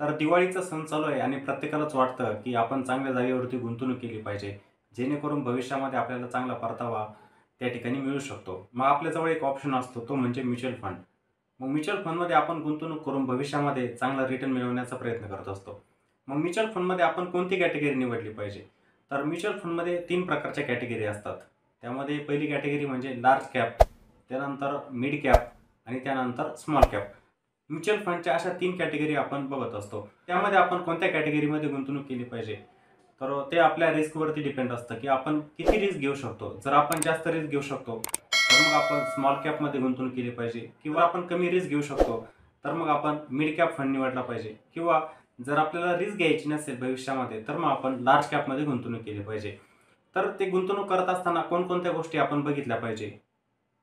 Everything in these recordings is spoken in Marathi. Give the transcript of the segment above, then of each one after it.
तर दिवाळीचा सण चालू आहे आणि प्रत्येकालाच वाटतं, की आपण चांगल्या जागेवरती गुंतवणूक केली पाहिजे. जेणेकरून भविष्यामध्ये आपल्याला चांगला परतावा त्या ठिकाणी मिळू शकतो. मग आपल्याजवळ एक ऑप्शन असतो, तो म्हणजे म्युच्युअल फंड. मग म्युच्युअल फंडमध्ये आपण गुंतवणूक करून भविष्यामध्ये चांगला रिटर्न मिळवण्याचा प्रयत्न करत असतो. मग म्युच्युअल फंडमध्ये आपण कोणती कॅटेगरी निवडली पाहिजे? तर म्युच्युअल फंडमध्ये 3 प्रकारच्या कॅटेगरी असतात. त्यामध्ये पहिली कॅटेगरी म्हणजे लार्ज कॅप, त्यानंतर मिड कॅप आणि त्यानंतर स्मॉल कॅप. म्युच्युअल फंडच्या अशा 3 कॅटेगरी आपण बघत असतो. त्यामध्ये आपण कोणत्या कॅटेगरीमध्ये गुंतवणूक केली पाहिजे? तर ते आपल्या रिस्कवरती डिपेंड असतं, की आपण किती रिस्क घेऊ शकतो. जर आपण जास्त रिस्क घेऊ शकतो, तर मग आपण स्मॉल कॅपमध्ये गुंतवणूक केली पाहिजे किंवा आपण कमी रिस्क घेऊ शकतो, तर मग आपण मिड कॅप फंड निवडला पाहिजे किंवा जर आपल्याला रिस्क घ्यायची नसेल भविष्यामध्ये, तर मग आपण लार्ज कॅपमध्ये गुंतवणूक केली पाहिजे. तर ते गुंतवणूक करत असताना कोणकोणत्या गोष्टी आपण बघितल्या पाहिजे?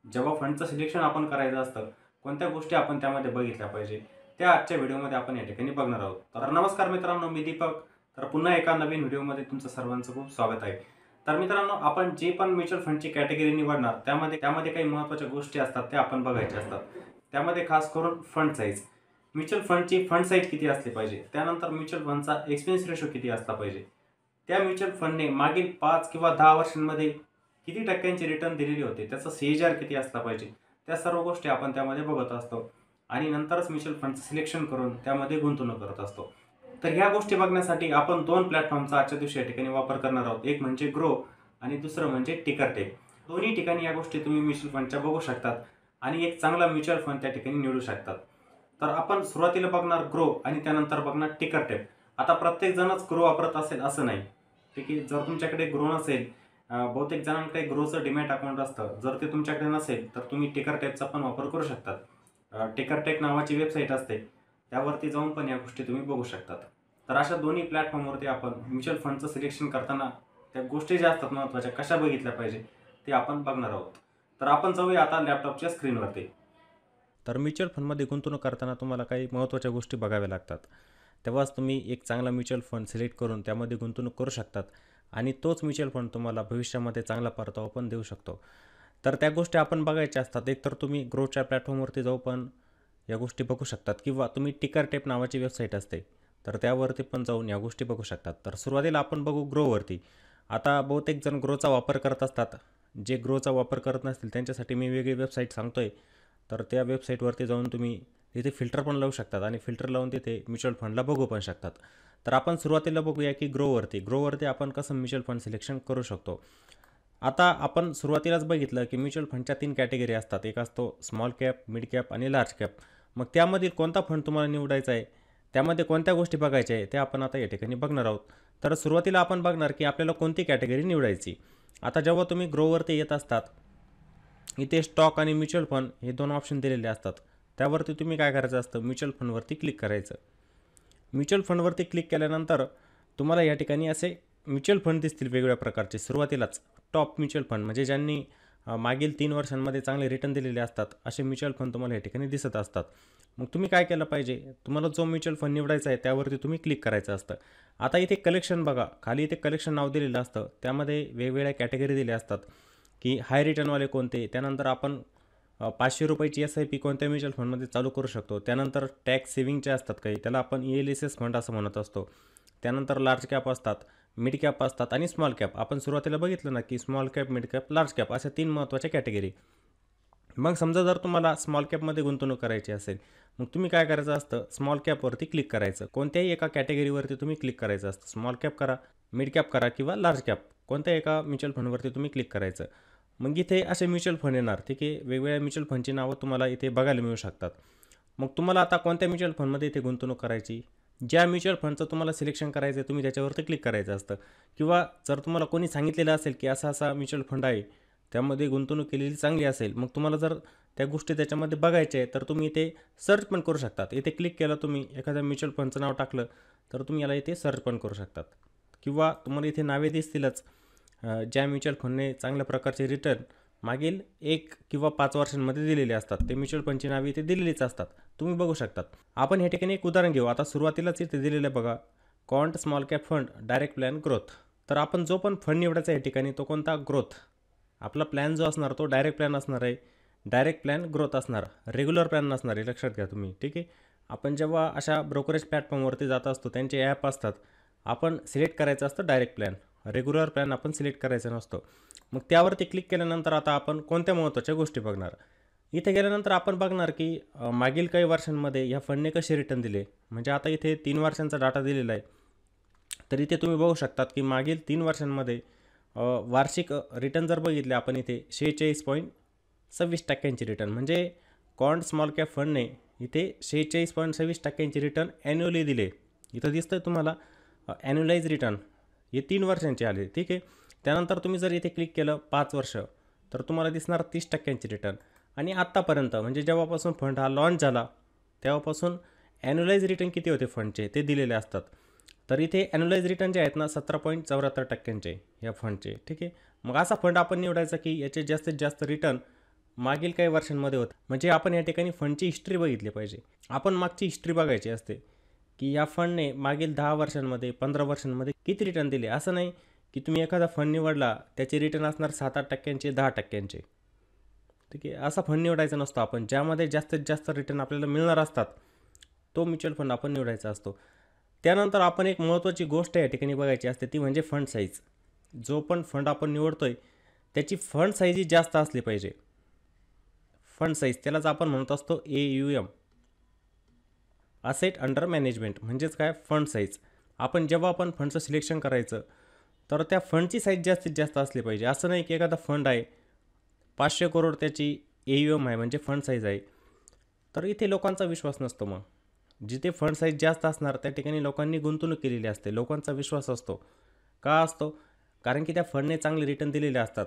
जेव्हा फंडचं सिलेक्शन आपण करायचं असतं, कोणत्या गोष्टी आपण त्यामध्ये बघितल्या पाहिजे, त्या आजच्या व्हिडिओमध्ये आपण या ठिकाणी बघणार आहोत. तर नमस्कार मित्रांनो, मी दीपक. तर पुन्हा एका नवीन व्हिडिओमध्ये तुमचं सर्वांचं खूप स्वागत आहे. तर मित्रांनो, आपण जे पण म्युच्युअल फंडची कॅटेगरी निवडणार, त्यामध्ये त्यामध्ये काही महत्त्वाच्या गोष्टी असतात, त्या आपण बघायच्या असतात. त्यामध्ये खास करून फंड साईज. म्युच्युअल फंडची फंड साईज किती असली पाहिजे? त्यानंतर म्युच्युअल फंडचा एक्सपेन्स रेशो किती असला पाहिजे? त्या म्युच्युअल फंडने मागील 5 किंवा 10 वर्षांमध्ये किती टक्क्यांची रिटर्न दिलेली होते, त्याचा CAGR किती असला पाहिजे, त्या सर्व गोष्टी आपण त्यामध्ये बघत असतो आणि नंतरच म्युच्युअल फंडचं सिलेक्शन करून त्यामध्ये गुंतवणूक करत असतो. तर ह्या गोष्टी बघण्यासाठी आपण 2 प्लॅटफॉर्मचा आजच्या दिवशी या ठिकाणी वापर करणार आहोत. एक म्हणजे ग्रो आणि दुसरं म्हणजे टिकरटेक. दोन्ही ठिकाणी या गोष्टी तुम्ही म्युच्युअल फंडच्या बघू शकतात आणि एक चांगला म्युच्युअल फंड त्या ठिकाणी निवडू शकतात. तर आपण सुरुवातीला बघणार ग्रो आणि त्यानंतर बघणार टिकरटेक. आता प्रत्येक जणच ग्रो वापरत असेल असं नाही. ठीक आहे. जर तुमच्याकडे ग्रो नसेल, बहुतेक जणांकडे ग्रोचं डीमॅट अकाउंट असतं. जर ते तुमच्याकडे नसेल, तर तुम्ही टिकरटेकचा पण वापर करू शकतात. टिकरटेक नावाची वेबसाईट असते. त्यावरती जाऊन पण या गोष्टी तुम्ही बघू शकतात. तर अशा दोन्ही प्लॅटफॉर्मवरती आपण म्युच्युअल फंडचं सिलेक्शन करताना त्या गोष्टी ज्या असतात महत्त्वाच्या, कशा बघितल्या पाहिजे, ते आपण बघणार आहोत. तर आपण जाऊया आता लॅपटॉपच्या स्क्रीनवरती. तर म्युच्युअल फंडमध्ये गुंतवणूक करताना तुम्हाला काही महत्त्वाच्या गोष्टी बघाव्या लागतात. तेव्हाच तुम्ही एक चांगला म्युच्युअल फंड सिलेक्ट करून त्यामध्ये गुंतवणूक करू शकतात आणि तोच म्युच्युअल फंड तुम्हाला भविष्यामध्ये चांगला परतावा पण देऊ शकतो. तर त्या गोष्टी आपण बघायच्या असतात. एकतर तुम्ही ग्रोच्या प्लॅटफॉर्मवरती जाऊ पण या गोष्टी बघू शकतात किंवा तुम्ही टिकरटेक नावाची वेबसाईट असते, तर त्यावरती पण जाऊन या गोष्टी बघू शकतात. तर सुरुवातीला आपण बघू ग्रोवरती. आता बहुतेक जण ग्रोचा वापर करत असतात. जे ग्रोचा वापर करत नसतील त्यांच्यासाठी मी वेगळी वेबसाईट सांगतोय. तर त्या वेबसाईटवरती जाऊन तुम्ही तिथे फिल्टर पण लावू शकतात आणि फिल्टर लावून तिथे म्युच्युअल फंडला बघू पण शकतात. तर आपण सुरुवातीला बघूया की ग्रोवरती आपण कसं म्युच्युअल फंड सिलेक्शन करू शकतो. आता आपण सुरुवातीलाच बघितलं की म्युच्युअल फंडच्या 3 कॅटेगरी असतात. एक असतो स्मॉल कॅप, मिड कॅप आणि लार्ज कॅप. मग त्यामधील कोणता फंड तुम्हाला निवडायचा आहे, त्यामध्ये कोणत्या गोष्टी बघायच्या आहे, ते आपण आता या ठिकाणी बघणार आहोत. तर सुरुवातीला आपण बघणार की आपल्याला कोणती कॅटेगरी निवडायची. आता जेव्हा तुम्ही ग्रोवरती येत असतात, इथे स्टॉक आणि म्युच्युअल फंड हे 2 ऑप्शन दिलेले असतात. त्यावरती तुम्ही काय करायचं असतं, म्युच्युअल फंडवरती क्लिक करायचं. म्युच्युअल फंडवरती क्लिक केल्यानंतर तुम्हाला या ठिकाणी असे म्युच्युअल फंड दिसतील वेगवेगळ्या प्रकारचे. सुरुवातीलाच टॉप म्युच्युअल फंड म्हणजे ज्यांनी मागील 3 वर्षांमध्ये चांगले रिटर्न दिलेले असतात, असे म्युच्युअल फंड तुम्हाला या ठिकाणी दिसत असतात. मग तुम्ही काय केलं पाहिजे, तुम्हाला जो म्युच्युअल फंड निवडायचा आहे त्यावरती तुम्ही क्लिक करायचं असतं. आता इथे कलेक्शन बघा, खाली इथे कलेक्शन नाव दिलेलं असतं. त्यामध्ये वेगवेगळ्या कॅटेगरी दिल्या असतात की हाय रिटर्नवाले कोणते, त्यानंतर आपण ₹500ची SIP कोणत्या म्युच्युअल फंडमध्ये चालू करू शकतो. त्यानंतर टॅक्स सेव्हिंगचे असतात काही, त्याला आपण ELSS फंड असं म्हणत असतो. त्यानंतर लार्ज कॅप असतात, मिड कॅप असतात आणि स्मॉल कॅप. आपण सुरुवातीला बघितलं ना की small cap, mid cap, large cap अशा 3 महत्त्वाच्या कॅटेगरी. मग समजा जर तुम्हाला स्मॉल कॅपमध्ये गुंतवणूक करायची असेल, मग तुम्ही काय करायचं असतं, स्मॉल कॅपवरती क्लिक करायचं. कोणत्याही एका कॅटेगरीवरती तुम्ही क्लिक करायचं असतं. स्मॉल कॅप करा, मिड कॅप करा किंवा लार्ज कॅप. कोणत्याही एका म्युच्युअल फंडवरती तुम्ही क्लिक करायचं. मग इथे असे म्युच्युअल फंड येणार. ठीक आहे. वेगवेगळ्या म्युच्युअल फंडची नावं तुम्हाला इथे बघायला मिळू शकतात. मग तुम्हाला आता कोणत्या म्युच्युअल फंडमध्ये इथे गुंतवणूक करायची, ज्या म्युच्युअल फंडचं तुम्हाला सिलेक्शन करायचं आहे तुम्ही त्याच्यावरती क्लिक करायचं असतं. किंवा जर तुम्हाला कोणी सांगितलेलं असेल की असा असा म्युच्युअल फंड आहे, त्यामध्ये गुंतवणूक केलेली चांगली असेल, मग तुम्हाला जर त्या गोष्टी त्याच्यामध्ये बघायच्या आहे, तर तुम्ही इथे सर्च पण करू शकतात. इथे क्लिक केलं, तुम्ही एखाद्या म्युच्युअल फंडचं नाव टाकलं, तर तुम्ही याला इथे सर्च पण करू शकतात. किंवा तुम्हाला इथे नावे दिसतीलच, ज्या म्युच्युअल फंडने चांगल्या प्रकारचे रिटर्न मागील 1 किंवा 5 वर्षांमध्ये दिलेले असतात. ते म्युच्युअल फंडची नावे इथे दिलेलीच असतात, तुम्ही बघू शकतात. आपण हे ठिकाणी एक उदाहरण घेऊ. आता सुरुवातीलाच इथे दिलेलं बघा, quant small cap fund direct plan growth. तर आपण जो पण फंड निवडायचा आहे ठिकाणी तो कोणता, ग्रोथ. आपला प्लॅन जो असणार तो डायरेक्ट प्लॅन असणार आहे. डायरेक्ट प्लॅन ग्रोथ असणार, रेग्युलर प्लॅन नसणार, हे लक्षात घ्या तुम्ही. ठीक आहे. आपण जेव्हा अशा ब्रोकरेज प्लॅटफॉर्मवरती जात असतो, त्यांचे ॲप असतात, आपण सिलेक्ट करायचं असतं डायरेक्ट प्लॅन, रेग्युलर प्लॅन आपण सिलेक्ट करायचा नसतो. मग त्यावरती क्लिक केल्यानंतर आता आपण कोणत्या महत्त्वाच्या गोष्टी बघणार. इथे गेल्यानंतर आपण बघणार की मागील काही वर्षांमध्ये ह्या फंडने कसे रिटर्न दिले. म्हणजे आता इथे 3 वर्षांचा डाटा दिलेला आहे. तर इथे तुम्ही बघू शकतात की मागील 3 वर्षांमध्ये वार्षिक रिटर्न जर बघितले आपण इथे 46.26% रिटर्न, म्हणजे क्वांट स्मॉल कॅप फंडने इथे 46.26% रिटर्न ॲन्युअली दिले. इथं दिसतंय तुम्हाला ॲन्युअलाइज रिटर्न हे 3 वर्षांचे आले. ठीक आहे. त्यानंतर तुम्ही जर इथे क्लिक केलं 5 वर्ष, तर तुम्हाला दिसणार 30% रिटर्न. आणि आत्तापर्यंत म्हणजे जेव्हापासून फंड हा लॉन्च झाला तेव्हापासून ॲन्युअलाइज रिटर्न किती होते फंडचे ते दिलेले असतात. तर इथे ॲन्युअलाइज रिटर्न जे आहेत ना 17.74% या फंडचे. ठीक आहे. मग असा फंड आपण निवडायचा की याचे जास्तीत जास्त रिटर्न मागील काही वर्षांमध्ये होतं. म्हणजे आपण या ठिकाणी फंडची हिस्ट्री बघितली पाहिजे. आपण मागची हिस्ट्री बघायची असते की या फंडने मागील 10 वर्षांमध्ये 15 वर्षांमध्ये किती रिटर्न दिले. असं नाही की तुम्ही एखादा फंड निवडला त्याचे रिटर्न असणार 7-8%, 10%. ठीक आहे. असा फंड निवडायचा नसतो आपण. ज्यामध्ये जास्तीत जास्त रिटर्न आपल्याला मिळणार असतात तो म्युच्युअल फंड आपण निवडायचा असतो. त्यानंतर आपण एक महत्त्वाची गोष्ट या ठिकाणी बघायची असते, ती म्हणजे फंड साईज. जो पण फंड आपण निवडतोय त्याची फंड साईज ही जास्त असली पाहिजे. फंड साईज त्यालाच आपण म्हणत असतो AUM, असेट अंडर मॅनेजमेंट. म्हणजेच काय, फंड साईज. आपण जेव्हा आपण फंडचं सिलेक्शन करायचं तर त्या फंडची साईज जास्तीत जास्त असली पाहिजे. असं नाही की एखादा फंड आहे 500 करोड त्याची AUM आहे म्हणजे फंड साईज आहे, तर इथे लोकांचा विश्वास नसतो. मग जिथे फंड साईज जास्त असणार त्या ठिकाणी लोकांनी गुंतवणूक केलेली असते, लोकांचा विश्वास असतो. का असतो? कारण की त्या फंडने चांगले रिटर्न दिलेले असतात.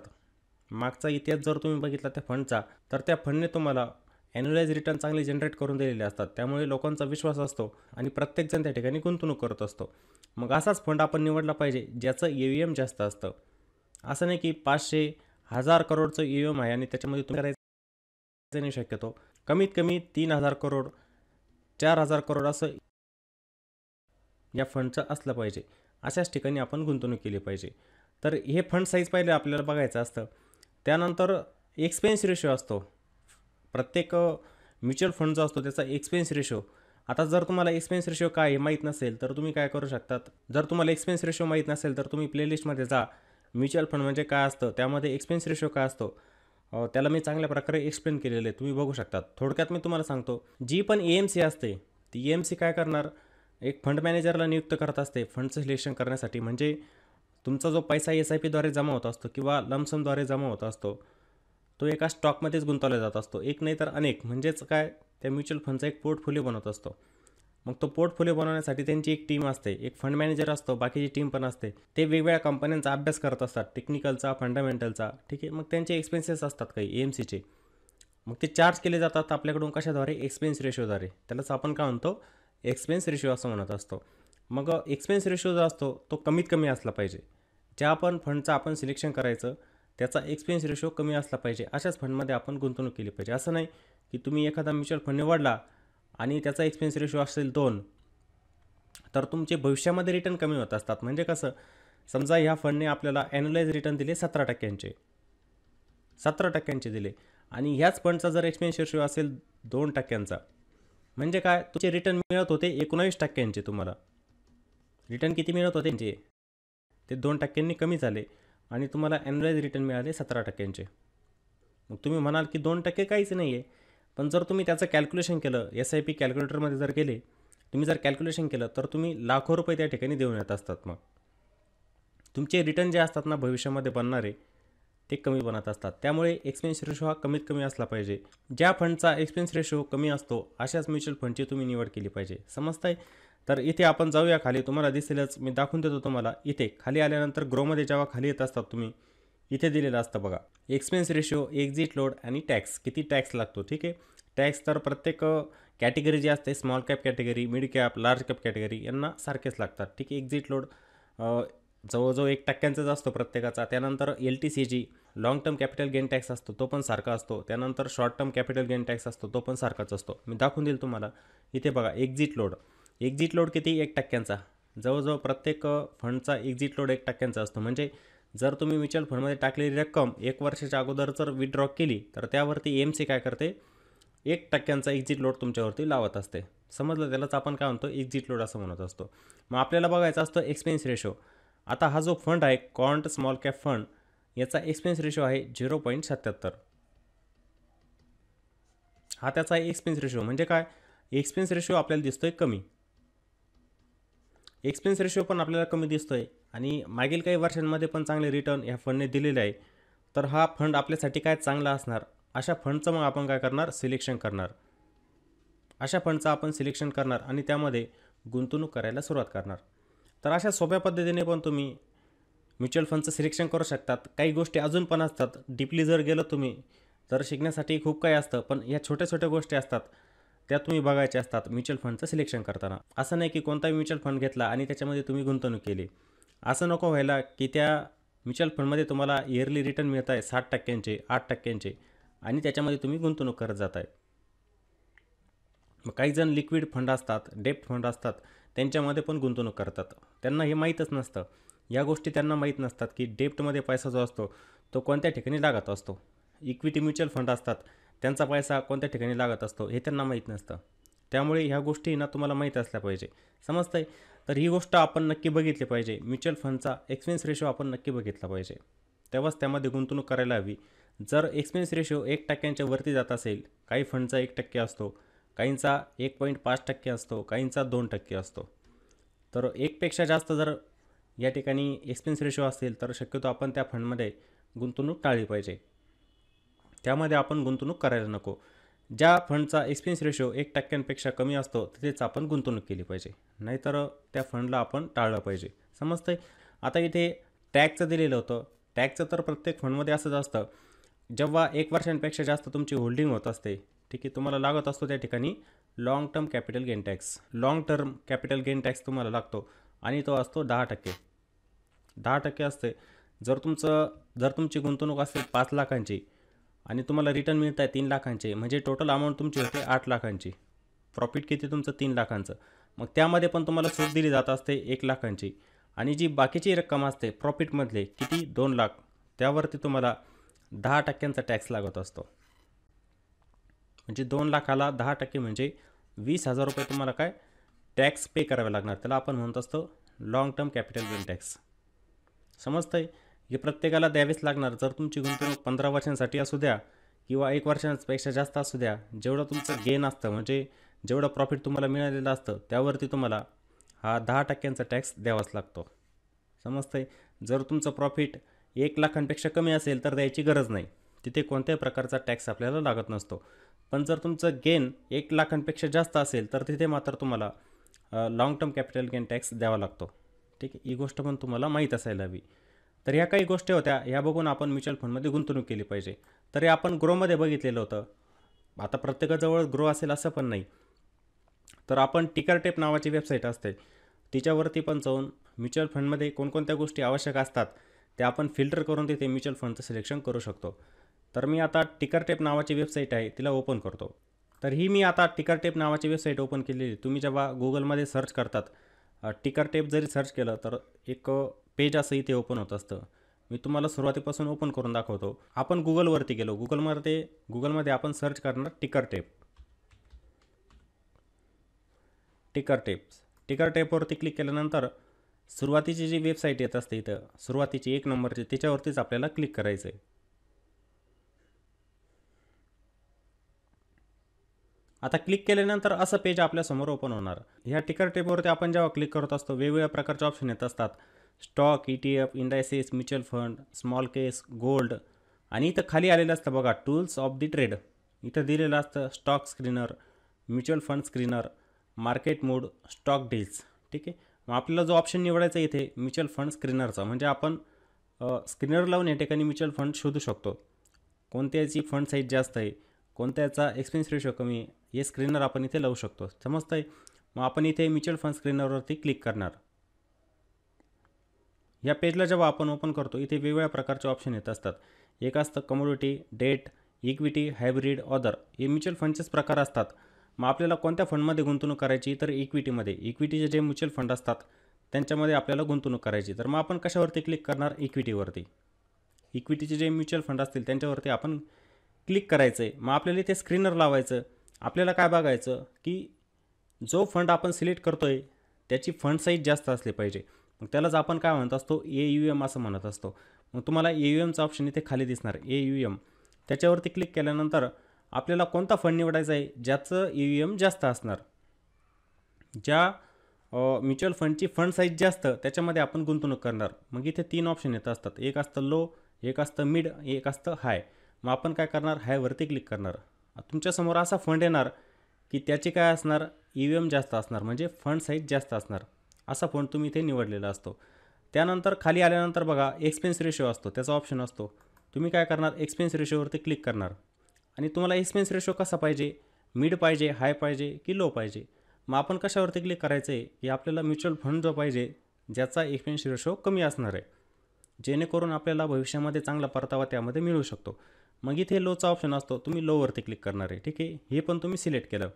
मागचा इतिहास जर तुम्ही बघितला त्या फंडचा, तर त्या फंडने तुम्हाला ॲन्युअलाइज रिटर्न चांगले जनरेट करून दिलेले असतात. त्यामुळे लोकांचा विश्वास असतो आणि प्रत्येकजण त्या ठिकाणी गुंतवणूक करत असतो. मग असाच फंड आपण निवडला पाहिजे ज्याचं AUM जास्त असतं. असं नाही की 500-1000 करोडचं AUM आहे आणि त्याच्यामध्ये तुम्ही करायचं नाही. शक्यतो कमीत कमी 3000 करोड, 4000 करोड असं या फंडचं असलं पाहिजे. अशाच ठिकाणी आपण गुंतवणूक केली पाहिजे. तर हे फंड साईज पहिले आपल्याला बघायचं असतं. त्यानंतर एक्सपेन्स रेशो असतो. प्रत्येक म्युच्युअल फंड जो असतो त्याचा एक्सपेन्स रेशो. आता जर तुम्हाला एक्सपेन्स रेशो काय हे माहीत नसेल तर तुम्ही काय करू शकतात, जर तुम्हाला एक्सपेन्स रेशो माहीत नसेल तर तुम्ही प्लेलिस्टमध्ये जा, म्युच्युअल फंड म्हणजे काय असतं, त्यामध्ये एक्सपेन्स रेशो काय असतो त्याला मी चांगल्या प्रकारे एक्सप्लेन केलेलं आहे, तुम्ही बघू शकतात. थोडक्यात मी तुम्हाला सांगतो, जी पण AMC असते ती AMC काय करणार, एक फंड मॅनेजरला नियुक्त करत असते फंडचं सिलेक्शन करण्यासाठी. म्हणजे तुमचा जो पैसा SIPद्वारे जमा होत असतो किंवा लमसमद्वारे जमा होत असतो तो एका स्टॉकमध्येच गुंतवला जात असतो. एक नाही तर अनेक, म्हणजेच काय, त्या म्युच्युअल फंडचा एक पोर्टफोलिओ बनवत असतो. मग तो पोर्टफोलिओ बनवण्यासाठी त्यांची एक टीम असते, एक फंड मॅनेजर असतो, बाकीची टीम पण असते. ते वेगवेगळ्या कंपन्यांचा अभ्यास करत असतात, टेक्निकलचा, फंडामेंटलचा. ठीक आहे. मग त्यांचे एक्सपेन्सेस असतात काही AMCचे, मग ते चार्ज केले जातात आपल्याकडून कशाद्वारे, एक्सपेन्स रेशोद्वारे. त्यालाच आपण काय म्हणतो, एक्सपेन्स रेशो असं म्हणत असतो. मग एक्सपेन्स रेशो जो असतो तो कमीत कमी असला पाहिजे. ज्या पण फंडचं आपण सिलेक्शन करायचं त्याचा एक्सपेन्स रेशो कमी असला पाहिजे. अशाच फंडमध्ये आपण गुंतवणूक केली पाहिजे. असं नाही की तुम्ही एखादा म्युच्युअल फंड निवडला आणि त्याचा एक्सपेन्स रेशो असेल 2, तर तुमचे भविष्यामध्ये रिटर्न कमी होत असतात. म्हणजे कसं, समजा ह्या फंडने आपल्याला ॲन्युअलाइज रिटर्न दिले 17% दिले आणि ह्याच फंडचा जर एक्सपेन्स रेशो असेल 2%, म्हणजे काय, तुमचे रिटर्न मिळत होते 19%. तुम्हाला रिटर्न किती मिळत होते ते 2% कमी झाले आणि तुम्हाला ॲन्युअलाइज रिटर्न मिळाले 17%. मग तुम्ही म्हणाल की 2% काहीच नाही आहे, पण जर तुम्ही त्याचं कॅल्क्युलेशन केलं, SIP कॅल्क्युलेटरमध्ये जर गेले, तुम्ही जर कॅल्क्युलेशन केलं तर तुम्ही लाखो रुपये त्या ठिकाणी देऊन येत असतात. मग तुमचे रिटर्न जे असतात ना भविष्यामध्ये बनणारे ते कमी बनत असतात. त्यामुळे एक्सपेन्स रेशो हा कमीत कमी असला पाहिजे. ज्या फंडचा एक्सपेन्स रेशो कमी असतो अशाच म्युच्युअल फंडची तुम्ही निवड केली पाहिजे. समजताय? तर इथे आपण जाऊया खाली, तुम्हाला दिसेलच, मी दाखवून देतो तुम्हाला. इथे खाली आल्यानंतर ग्रोमध्ये जेव्हा खाली येत असतात तुम्ही, इथे दिलेलं असतं बघा, एक्सपेन्स रेशो, एक्झिट लोड आणि टॅक्स. किती टॅक्स लागतो. ठीक आहे. टॅक्स तर प्रत्येक कॅटेगरी जी असते, small cap category, mid cap, large cap category, यांना सारखेच लागतात. ठीक आहे. एक्झिट लोड जवळजवळ 1%च असतो प्रत्येकाचा. त्यानंतर LTCG, long term capital gain tax असतो, तो पण सारखा असतो. त्यानंतर short term capital gain tax असतो, तो पण सारखाच असतो. मी दाखवून देईल तुम्हाला. इथे बघा, एक्झिट लोड किती, 1%चा. जवळजवळ प्रत्येक फंडचा एक्झिट लोड 1%चा असतो. म्हणजे जर तुम्ही म्युच्युअल फंडमध्ये टाकलेली रक्कम 1 वर्षाच्या अगोदर जर विथड्रॉ केली तर त्यावरती एम-सी काय करते, 1% एक्झिट लोड तुमच्यावरती लावत असते. समजलं, त्यालाच आपण काय म्हणतो, एक्झिट लोड असं म्हणत असतो. मग आपल्याला बघायचं असतं एक्सपेन्स रेशो. आता हा जो फंड आहे क्वांट स्मॉल कॅप फंड, याचा एक्सपेन्स रेशो आहे 0.77. हा त्याचा एक्सपेन्स रेशो. म्हणजे काय, एक्सपेन्स रेशो आपल्याला दिसतोय कमी. एक्सपेन्स रेशो पण आपल्याला कमी दिसतोय आणि मागील काही वर्षांमध्ये पण चांगले रिटर्न ह्या फंडने दिलेले आहे. तर हा फंड आपल्यासाठी काय चांगला असणार, अशा फंडचं मग आपण काय करणार, सिलेक्शन करणार. अशा फंडचं आपण सिलेक्शन करणार आणि त्यामध्ये गुंतवणूक करायला सुरुवात करणार. तर अशा सोप्या पद्धतीने पण तुम्ही म्युच्युअल फंडचं सिलेक्शन करू शकतात. काही गोष्टी अजून पण असतात, डीपली जर गेलं तुम्ही तर शिकण्यासाठी खूप काही असतं, पण या छोट्या छोट्या गोष्टी असतात त्या तुम्ही बघायच्या असतात म्युच्युअल फंडचं सिलेक्शन करताना. असं नाही की कोणताही म्युच्युअल फंड घेतला आणि त्याच्यामध्ये तुम्ही गुंतवणूक केली. असं नको व्हायला की त्या म्युच्युअल फंडमध्ये तुम्हाला इयरली रिटर्न मिळत आहे 7%, 8% आणि त्याच्यामध्ये तुम्ही गुंतवणूक करत जात आहे. मग काही जण लिक्विड फंड असतात, डेप्ट फंड असतात, त्यांच्यामध्ये पण गुंतवणूक करतात. त्यांना हे माहीतच नसतं, या गोष्टी त्यांना माहीत नसतात की डेप्टमध्ये पैसा जो असतो तो कोणत्या ठिकाणी लागत असतो. इक्विटी म्युच्युअल फंड असतात, त्यांचा पैसा कोणत्या ठिकाणी लागत असतो हे त्यांना माहीत नसतं. त्यामुळे ह्या गोष्टी ना तुम्हाला माहीत असल्या पाहिजे. समजतंय? तर ही गोष्ट आपण नक्की बघितली पाहिजे. म्युच्युअल फंडचा एक्सपेन्स रेशो आपण नक्की बघितला पाहिजे, तेव्हाच त्यामध्ये गुंतवणूक करायला हवी. जर एक्सपेन्स रेशो 1%च्या वरती जात असेल, काही फंडचा 1% असतो, काहींचा 1.5% असतो, काहींचा 2% असतो, तर 1पेक्षा जास्त जर या ठिकाणी एक्सपेन्स रेशो असेल तर शक्यतो आपण त्या फंडमध्ये गुंतवणूक टाळली पाहिजे. त्यामध्ये आपण गुंतवणूक करायला नको. ज्या फंडचा एक्सपेन्स रेशो 1%पेक्षा कमी असतो तिथेच आपण गुंतवणूक केली पाहिजे, नाहीतर त्या फंडला आपण टाळलं पाहिजे. समजतंय? आता इथे टॅक्सचं दिलेलं होतं. टॅक्सचं तर प्रत्येक फंडमध्ये असंच असतं, जेव्हा 1 वर्षांपेक्षा जास्त तुमची होल्डिंग होत असते, ठीक आहे, तुम्हाला लागत असतो त्या ठिकाणी long term capital gain tax. Long term capital gain tax तुम्हाला लागतो आणि तो असतो 10%. 10% असते. जर तुमची गुंतवणूक असेल 5 लाखांची आणि तुम्हाला रिटर्न मिळत आहे 3 लाखांचे, म्हणजे टोटल अमाऊंट तुमची होते 8 लाखांची. प्रॉफिट किती तुमचं 3 लाखांचं. मग त्यामध्ये पण तुम्हाला सूट दिली जात असते 1 लाखांची आणि जी बाकीची रक्कम असते प्रॉफिटमधले किती 2 लाख, त्यावरती तुम्हाला 10%चा टॅक्स लागत असतो. म्हणजे 2 लाखाला 10% म्हणजे 20,000 रुपये तुम्हाला काय टॅक्स पे करावे लागणार. त्याला आपण म्हणत असतो long term capital gain tax. समजतंय? हे प्रत्येकाला द्यावेच लागणार. जर तुमची गुंतवणूक 15 वर्षांसाठी असू द्या किंवा 1 वर्षांपेक्षा जास्त असू द्या, जेवढं तुमचं गेन असतं म्हणजे जेवढं प्रॉफिट तुम्हाला मिळालेलं असतं त्यावरती तुम्हाला हा 10%चा टॅक्स द्यावाच लागतो. समजतंय? जर तुमचं प्रॉफिट 1 लाखांपेक्षा कमी असेल तर द्यायची गरज नाही, तिथे कोणत्याही प्रकारचा टॅक्स आपल्याला लागत नसतो. पण जर तुमचं गेन 1 लाखांपेक्षा जास्त असेल तर तिथे मात्र तुम्हाला long term capital gain tax द्यावा लागतो. ठीक आहे, ही गोष्ट पण तुम्हाला माहीत असायला हवी. तर ह्या काही गोष्टी होत्या, ह्या बघून आपण म्युच्युअल फंडमध्ये गुंतवणूक केली पाहिजे. तर हे आपण ग्रोमध्ये बघितलेलं होतं. आता प्रत्येकाजवळ ग्रो असेल असं पण नाही, तर आपण टिकर टेप नावाची वेबसाईट असते, तिच्यावरती पण जाऊन म्युच्युअल फंडमध्ये कोणकोणत्या गोष्टी आवश्यक असतात त्या आपण फिल्टर करून तिथे म्युच्युअल फंडचं सिलेक्शन करू शकतो. तर मी आता टिकर टेप नावाची वेबसाईट आहे तिला ओपन करतो. तर ही मी आता टिकर टेप नावाची वेबसाईट ओपन केलेली. तुम्ही जेव्हा गुगलमध्ये सर्च करतात, टिकर टेप जरी सर्च केलं तर एक पेज असं इथे ओपन होत असतं. मी तुम्हाला सुरुवातीपासून ओपन करून दाखवतो. आपण गुगलवरती गेलो, गुगलमध्ये आपण सर्च करणार टिकर टेप. टिकर टेपवरती क्लिक केल्यानंतर सुरुवातीची जी वेबसाईट येत असते इथं, सुरुवातीची 1 नंबरची, त्याच्यावरतीच आपल्याला क्लिक करायचं आहे. आता क्लिक केल्यानंतर असं पेज आपल्यासमोर ओपन होणार. ह्या टिकर टेपवरती आपण जेव्हा क्लिक करत असतो वेगवेगळ्या प्रकारचे ऑप्शन येत असतात. Stock, ETF, indices, mutual fund, small case, gold आणि इथं खाली आलेलं असतं बघा टूल्स ऑफ द ट्रेड. इथं दिलेलं असतं stock screener, mutual fund screener, market mode, stock deals. ठीक आहे, मग आपल्याला जो ऑप्शन निवडायचा इथे म्युच्युअल फंड स्क्रीनरचा, म्हणजे आपण स्क्रीनर लावून या ठिकाणी म्युच्युअल फंड शोधू शकतो. कोणत्याची फंड साईज जास्त आहे, कोणत्याचा एक्सपेन्स रेशो कमी आहे, हे स्क्रीनर आपण इथे लावू शकतो. समजतंय? मग आपण इथे म्युच्युअल फंड स्क्रीनरवरती क्लिक करणार. या पेजला जेव्हा आपण ओपन करतो इथे वेगवेगळ्या प्रकारचे ऑप्शन येत असतात. एक असतं commodity, debt, equity, hybrid, other. हे म्युच्युअल फंडचेच प्रकार असतात. मग आपल्याला कोणत्या फंडमध्ये गुंतवणूक करायची, तर इक्विटीमध्ये. इक्विटीचे जे म्युच्युअल फंड असतात त्यांच्यामध्ये आपल्याला गुंतवणूक करायची. तर मग आपण कशावरती क्लिक करणार? इक्विटीवरती. इक्विटीचे जे म्युच्युअल फंड असतील त्यांच्यावरती आपण क्लिक करायचं आहे. मग आपल्याला इथे स्क्रीनर लावायचं. आपल्याला काय बघायचं की जो फंड आपण सिलेक्ट करतो आहे त्याची फंड साईज जास्त असली पाहिजे. मग त्यालाच आपण काय म्हणत असतो? AUM असं म्हणत असतो. मग तुम्हाला AUMचा ऑप्शन इथे खाली दिसणार, AUM. त्याच्यावरती क्लिक केल्यानंतर आपल्याला कोणता फंड निवडायचा आहे ज्याचं AUM जास्त असणार. ज्या म्युच्युअल फंडची फंड साईज जास्त त्याच्यामध्ये आपण गुंतवणूक करणार. मग इथे 3 ऑप्शन येत असतात. एक असतं लो, एक असतं मिड, एक असतं हाय. मग आपण काय करणार? हायवरती क्लिक करणार. तुमच्यासमोर असा फंड येणार की त्याची काय असणार? AUM जास्त असणार, म्हणजे फंड साईज जास्त असणार. असा फंड तुम्ही इथे निवडलेला असतो. त्यानंतर खाली आल्यानंतर बघा एक्सपेन्स रेशो असतो, त्याचा ऑप्शन असतो. तुम्ही काय करणार? एक्सपेन्स रेशोवरती क्लिक करणार आणि तुम्हाला एक्सपेन्स रेशो कसा पाहिजे? मिड पाहिजे, हाय पाहिजे की लो पाहिजे? मग आपण कशावरती क्लिक करायचं आहे की आपल्याला म्युच्युअल फंड जो पाहिजे ज्याचा एक्सपेन्स रेशो कमी असणार आहे, जेणेकरून आपल्याला भविष्यामध्ये चांगला परतावा त्यामध्ये मिळू शकतो. मग इथे लोचा ऑप्शन असतो, तुम्ही लोवरती क्लिक करणार आहे. ठीक आहे, हे पण तुम्ही सिलेक्ट केलं.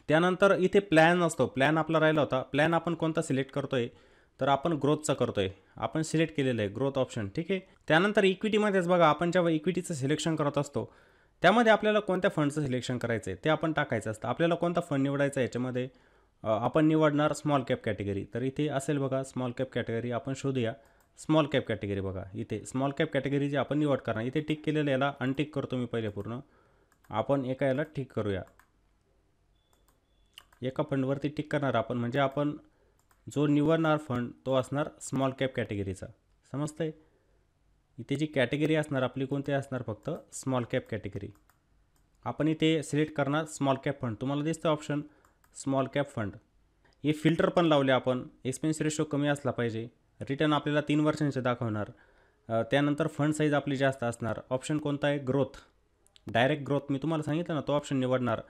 त्यानंतर इथे प्लॅन असतो. प्लॅन आपला राहिला होता. प्लॅन आपण कोणता सिलेक्ट करतो आहे? तर आपण ग्रोथचा करतो आहे. आपण सिलेक्ट केलेलं आहे ग्रोथ ऑप्शन. ठीक आहे. त्यानंतर इक्विटीमध्येच बघा, आपण जेव्हा इक्विटीचं सिलेक्शन करत असतो त्यामध्ये आपल्याला कोणत्या फंडचं सिलेक्शन करायचं आहे ते आपण टाकायचं असतं. आपल्याला कोणता फंड निवडायचा आहे याच्यामध्ये आपण निवडणार स्मॉल कॅप कॅटेगरी. तर इथे असेल बघा स्मॉल कॅप कॅटेगरी, आपण शोधूया स्मॉल कॅप कॅटेगरी. बघा इथे स्मॉल कॅप कॅटेगरी जी आपण निवड करणार, इथे टिक केलेलं याला अनटिक करतो मी पहिले पूर्ण. आपण एका याला टिक करूया. एका फंडवरती टिक करणार आपण, म्हणजे आपण जो निवडणार फंड तो असणार स्मॉल कॅप कॅटेगरीचा. समजतंय? इथे जी कॅटेगरी असणार आपली कोणती असणार? फक्त स्मॉल कॅप कॅटेगरी. आपण इथे सिलेक्ट करणार स्मॉल कॅप फंड. तुम्हाला दिसतं ऑप्शन स्मॉल कॅप फंड. हे फिल्टर पण लावले आपण. एक्सपेन्स रेशो कमी असला पाहिजे. रिटर्न आपल्याला 3 वर्षांचे दाखवणार. त्यानंतर फंड साईज आपली जास्त असणार. ऑप्शन कोणता आहे? Growth, direct growth. मी तुम्हाला सांगितलं ना तो ऑप्शन निवडणार.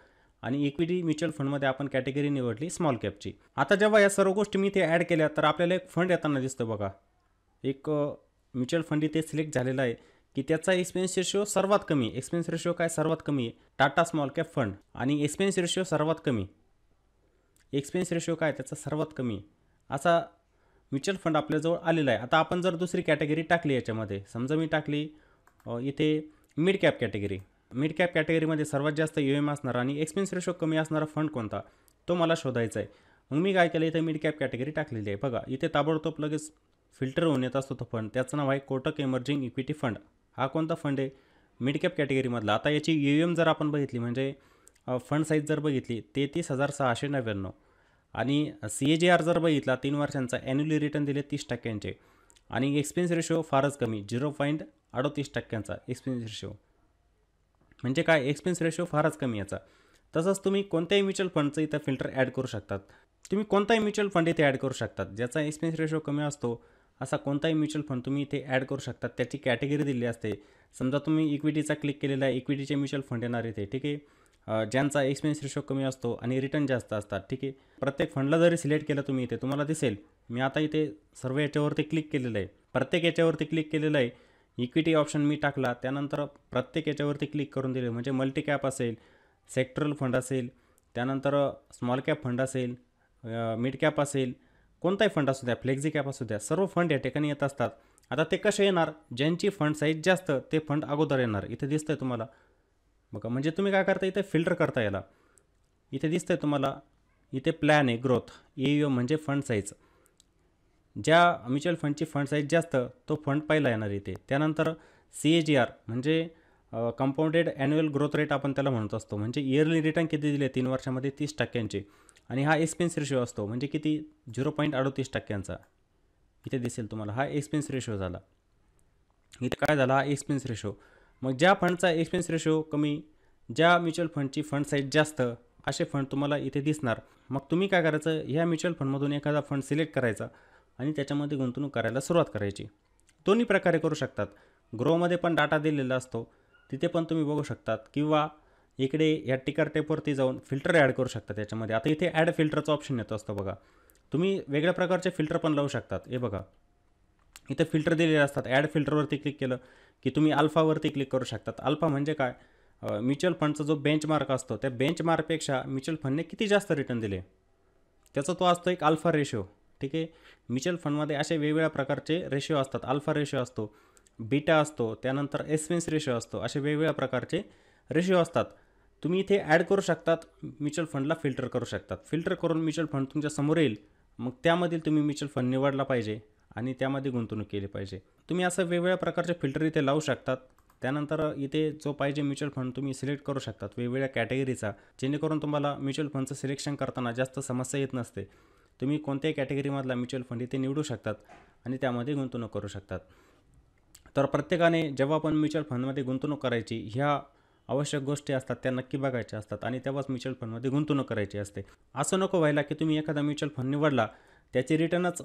आणि इक्विटी म्युच्युअल फंडमध्ये आपण कॅटेगरी निवडली स्मॉल कॅपची. आता जेव्हा या सर्व गोष्टी मी इथे ॲड केल्या तर आपल्याला एक फंड येताना दिसतं बघा. एक म्युच्युअल फंड इथे सिलेक्ट झालेला आहे की त्याचा एक्सपेन्स रेशो सर्वात कमी. एक्सपेन्स रेशो काय सर्वात कमी आहे? Tata small cap fund. आणि एक्सपेन्स रेशो सर्वात कमी. एक्सपेन्स रेशो काय त्याचा? सर्वात कमी. असा म्युच्युअल फंड आपल्याजवळ आलेला आहे. आता आपण जर दुसरी कॅटेगरी टाकली याच्यामध्ये, समजा मी टाकली इथे mid cap category. Mid cap कॅटेगरीमध्ये सर्वात जास्त AUM असणार आणि एक्सपेन्स रेशो कमी असणारा फंड कोणता तो मला शोधायचा आहे. मग मी काय केलं, इथे मिड कॅप कॅटेगरी टाकलेली आहे. बघा इथे ताबडतोब लगेच फिल्टर होऊन येत असतो तो फंड. त्याचं नाव आहे कोटक इमर्जिंग इक्विटी फंड. हा कोणता फंड आहे? मिड कॅप कॅटेगरीमधला. आता याची AUM जर आपण बघितली, म्हणजे फंड साईज जर बघितली 33,699 आणि CAGR जर बघितला 3 वर्षांचा, ॲन्युअली रिटर्न दिले 30% आणि एक्सपेन्स रेशो फारच कमी 0.38% एक्सपेन्स रेशो. म्हणजे काय? एक्सपेन्स रेशो फारच कमी याचा. तसंच तुम्ही कोणत्याही म्युच्युअल फंडचं इथं फिल्टर ॲड करू शकतात. तुम्ही कोणताही म्युच्युअल फंड इथे ॲड करू शकतात ज्याचा एक्सपेन्स रेशो कमी असतो. असा कोणताही म्युच्युअल फंड तुम्ही इथे ॲड करू शकतात. त्याची कॅटेगरी दिली असते. समजा तुम्ही इक्विटीचा क्लिक केलेला आहे, इक्विटीचे म्युच्युअल फंड येणार इथे. ठीक आहे. ज्यांचा एक्सपेन्स रेशो कमी असतो आणि रिटर्न जास्त असतात. ठीक आहे. प्रत्येक फंडला जरी सिलेक्ट केलं तुम्ही इथे तुम्हाला दिसेल. मी आता इथे सर्व याच्यावरती क्लिक केलेलं आहे. प्रत्येक याच्यावरती क्लिक केलेलं आहे. इक्विटी ऑप्शन मी टाकला, त्यानंतर प्रत्येक याच्यावरती क्लिक करून दिले. म्हणजे मल्टी कॅप असेल, सेक्टरल फंड असेल, त्यानंतर स्मॉल कॅप फंड असेल, मिड कॅप असेल, कोणताही फंड असू द्या, फ्लेक्झी कॅप असू द्या, सर्व फंड या ठिकाणी येत असतात. आता ते कसे येणार? ज्यांची फंड साईज जास्त ते फंड अगोदर येणार. इथे दिसतंय तुम्हाला बघा. म्हणजे तुम्ही काय करता, इथे फिल्टर करता याला. इथे दिसतंय तुम्हाला, इथे प्लॅन आहे ग्रोथ, AUM म्हणजे फंड साईज. ज्या म्युच्युअल फंडची फंड साईज जास्त तो फंड पहिला येणार इथे. त्यानंतर CAGR म्हणजे कंपाऊंडेड ॲन्युअल ग्रोथ रेट आपण त्याला म्हणत असतो. म्हणजे इयरली रिटर्न किती दिले 3 वर्षामध्ये? 30%. आणि हा एक्सपेन्स रेशो असतो म्हणजे किती? 0.38%. इथे दिसेल तुम्हाला हा एक्सपेन्स रेशो झाला. इथे काय झाला? हा एक्सपेन्स रेशो. मग ज्या फंडचा एक्सपेन्स रेशो कमी, ज्या म्युच्युअल फंडची फंड साईज जास्त, असे फंड तुम्हाला इथे दिसणार. मग तुम्ही काय करायचं? ह्या म्युच्युअल फंडमधून एखादा फंड सिलेक्ट करायचा आणि त्याच्यामध्ये गुंतवणूक करायला सुरुवात करायची. दोन्ही प्रकारे करू शकतात. ग्रोमध्ये पण डाटा दिलेला असतो, तिथे पण तुम्ही बघू शकतात. किंवा इकडे या टिकर टेपवरती जाऊन फिल्टर ॲड करू शकता त्याच्यामध्ये. आता इथे ॲड फिल्टरचा ऑप्शन येतो असतो बघा. तुम्ही वेगळ्या प्रकारचे फिल्टर पण लावू शकतात. हे बघा इथे फिल्टर दिलेले असतात. ॲड फिल्टरवरती क्लिक केलं की तुम्ही अल्फावरती क्लिक करू शकतात. अल्फा म्हणजे काय? म्युच्युअल फंडचा जो बेंचमार्क असतो त्या बेंचमार्कपेक्षा म्युच्युअल फंडने किती जास्त रिटर्न दिले त्याचा तो असतो एक अल्फा रेशो. ठीक आहे. म्युच्युअल फंडमध्ये असे वेगवेगळ्या प्रकारचे रेशिओ असतात. अल्फा रेशिओ असतो, बीटा असतो, त्यानंतर एस्पेन्स रेशिओ असतो. असे वेगवेगळ्या प्रकारचे रेशिओ असतात. तुम्ही इथे ॲड करू शकतात, म्युच्युअल फंडला फिल्टर करू शकतात. फिल्टर करून म्युच्युअल फंड तुमच्या समोर येईल. मग त्यामधील तुम्ही म्युच्युअल फंड निवडला पाहिजे आणि त्यामध्ये गुंतवणूक केली पाहिजे. तुम्ही असं वेगवेगळ्या प्रकारचे फिल्टर इथे लावू शकतात. त्यानंतर इथे जो पाहिजे म्युच्युअल फंड तुम्ही सिलेक्ट करू शकतात वेगवेगळ्या कॅटेगरीचा, जेणेकरून तुम्हाला म्युच्युअल फंडचं सिलेक्शन करताना जास्त समस्या येत नसते. तुम्ही कोणत्याही कॅटेगरीमधला म्युच्युअल फंड इथे निवडू शकतात आणि त्यामध्ये गुंतवणूक करू शकतात. तर प्रत्येकाने जेव्हा आपण म्युच्युअल फंडमध्ये गुंतवणूक करायची, ह्या आवश्यक गोष्टी असतात त्या नक्की बघायच्या असतात आणि तेव्हाच म्युच्युअल फंडमध्ये गुंतवणूक करायची असते. असं नको व्हायला की तुम्ही एखादा म्युच्युअल फंड निवडला, त्याचे रिटर्नच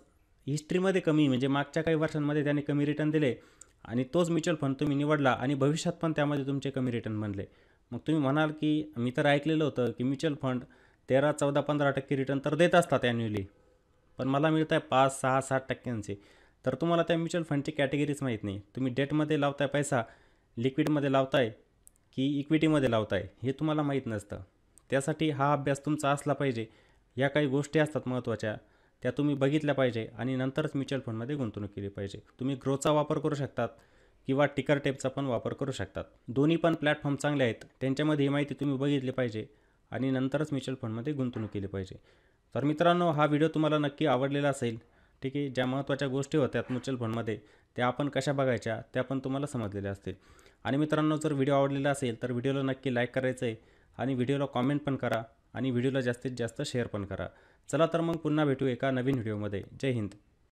हिस्ट्रीमध्ये कमी, म्हणजे मागच्या काही वर्षांमध्ये त्याने कमी रिटर्न दिले आणि तोच म्युच्युअल फंड तुम्ही निवडला आणि भविष्यात पण त्यामध्ये तुमचे कमी रिटर्न बनले. मग तुम्ही म्हणाल की मी तर ऐकलेलं होतं की म्युच्युअल फंड 13, 14, 15% रिटर्न तर देत असतात ॲन्युअली, पण मला मिळत आहे 5, 6, 7%. तर तुम्हाला त्या म्युच्युअल फंडची कॅटेगरीच माहीत नाही. तुम्ही डेटमध्ये लावताय पैसा, लिक्विडमध्ये लावताय की इक्विटीमध्ये लावताय हे तुम्हाला माहीत नसतं. त्यासाठी हा अभ्यास तुमचा असला पाहिजे. या काही गोष्टी असतात महत्त्वाच्या, त्या तुम्ही बघितल्या पाहिजे आणि नंतरच म्युच्युअल फंडमध्ये गुंतवणूक केली पाहिजे. तुम्ही ग्रोचा वापर करू शकतात किंवा टिकर टेपचा पण वापर करू शकतात. दोन्ही पण प्लॅटफॉर्म चांगले आहेत. त्यांच्यामध्ये ही माहिती तुम्ही बघितली पाहिजे आणि नंतरच म्युच्युअल फंडमध्ये गुंतवणूक केली पाहिजे. तर मित्रांनो, हा व्हिडिओ तुम्हाला नक्की आवडलेला असेल. ठीक आहे. ज्या महत्त्वाच्या गोष्टी होत्या म्युच्युअल फंडमध्ये त्या आपण कशा बघायच्या त्या पण तुम्हाला समजलेल्या असतील. आणि मित्रांनो, जर व्हिडिओ आवडलेला असेल तर व्हिडिओला नक्की लाईक करायचं आहे आणि व्हिडिओला कॉमेंट पण करा आणि व्हिडिओला जास्तीत जास्त शेअर पण करा. चला तर मग पुन्हा भेटू एका नवीन व्हिडिओमध्ये. जय हिंद.